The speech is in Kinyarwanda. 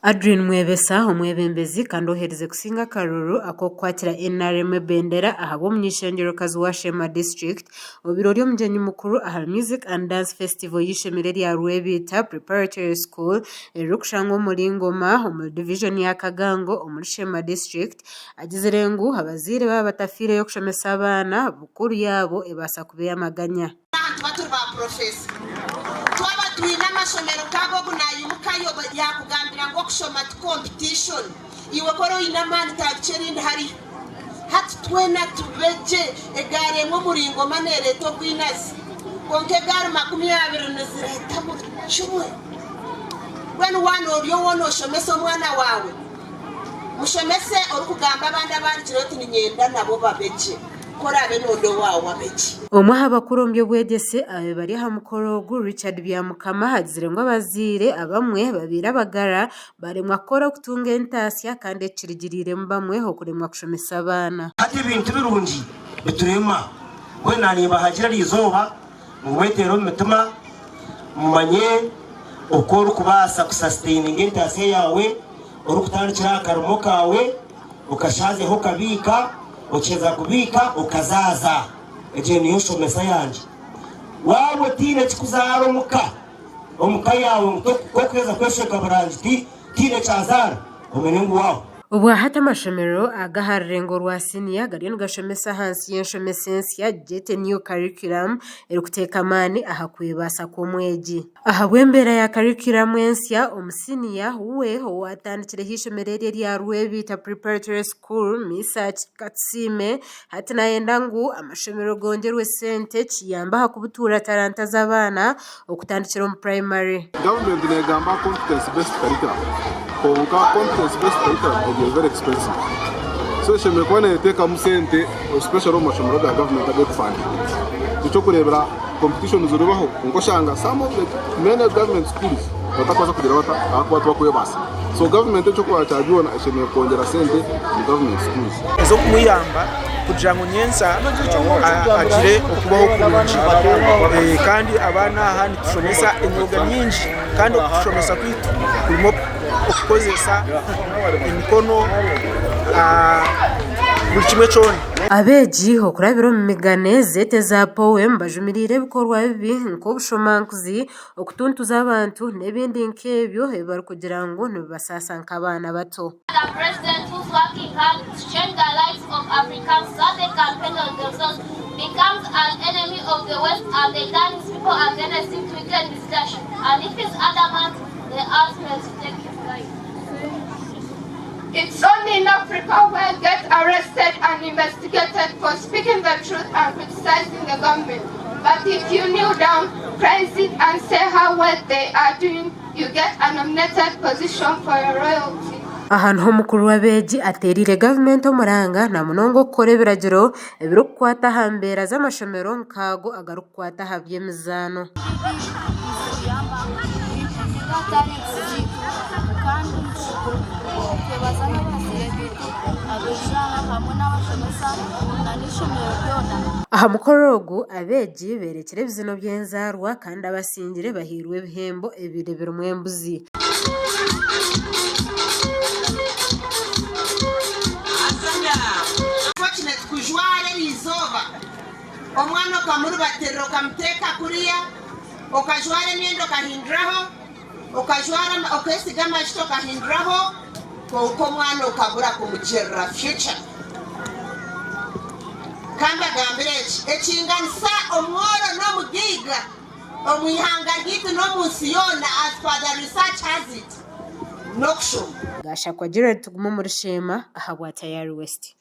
Adrien Mwebesa omwebembezi kandi ohereze kusinga karuru ako kwatira NRM bendera ahabo mnyishengero kazi wa Sheema district obirori omugyenyi mukuru aha music and dance festival yishemere lya Rwebita preparatory school erukushango muri Ngoma omu division ya Kagango omu Sheema district agizerengu Abazaire baba batafire yo kushomesa abana bukuru yabo ebasa kubeya amaganya twina amasomero kago bunayumukayo yakugambira ngo kushoma competition iwe koro inamani tacherinde hari hati twena tubeje egare mu muringo manere to kwinazi konke gar 20 nezireta mu chumwe when one oryo wono shomesa omwana wawe mushomese orukugamba abandi abandi kiroti ninyenda nabo babeje korabe nodo wawe abeje omwaha bakurombye bwegese abe bari ha mukorogu Richard byamukama hazirengo Abazaire abamwe babira bagara baremwa kora kutunga entasya kandi ekirigirire mbamwe ho kuremwa kushomesa abana ati ibintu birungi biturema we nani bahagira rizoba mu wetero mituma mumanye okoro kubasa kusustain entasya yawe orukutandikira akarumo kawe ukashaze ho kabika ukeza kubika ukazaza eje niyo shomesa yanje wawe tine kikuzaro omuka yawe kokweza kwesheka barangi tine chazara omenengu wawe ubwa hata amashomero agaharengo rwa senior gariyo gashomesa hansi y'enshomesensia jete new curriculum erukutekamani ahakwibasa kumweji ahabwembera ya curriculum ensia omusiniya we watandikire hishomerere lya Rwebita preparatory school Misach Katsime hati nayenda ngu amashomero gongerwe sente kiyamba hakubutura Entaranta z'abana okutandikira mu primary government negamba competence based curriculum competence based curriculum is very expensive. So she may want to take a musente, especially on mashomero ga government abe kufandi. Tuchokurebera competition zurubaho ngoshanga some of the many government schools batakoza kugira akwatu bakuyebasa. So government cyo kwatabiwa na she may kongera sente mu government schools. Ezo kumuyamba kugira ngo nyensa agire okubaho kulungi kandi abana handi tushomesa imyuga nyinshi kandi okushomesa kwitu kulimo okukozesa imikono buri kimwe cyone abeji ho kurabiro mu migane zete za poem bajumirire bikorwa bibi nko bushomankuzi okutuntuza abantu nebindi nkebyo bari kugira ngo nibasasa nk'abana bato. The president who's working hard to change the lives of Africans so they can handle themselves becomes an enemy of the West and they turn his people against him to wicked discussion. And if he's adamant, they ask him to take his life. It's only in Africa where get arrested and investigated for speaking the truth and criticizing the government. But if you kneel down, praise it and say how well they are doing, you get a nominated position for your royalty. ahantu homukuru wabeji aterire government omuranga na munongo kore biragiro ebirukwata hambera z'amashomero nkago agarukwata habyemizano aha mukorogu abeji berekere bizino byenzarwa kandi abasingire bahirwe bihembo ebirebera umwembuzi omwana kamuru batero kamteka kuria okajwara niendo kahindraho okajwara okesiga mashito kahindraho ko mwana okabura kumucherra future kamba gambire echinganisa omworo no mugiga omwihanga gitu no musiyona as per the research has it noksho gasha kwa Gerard tugumo muri Sheema ahabwa Tayari West.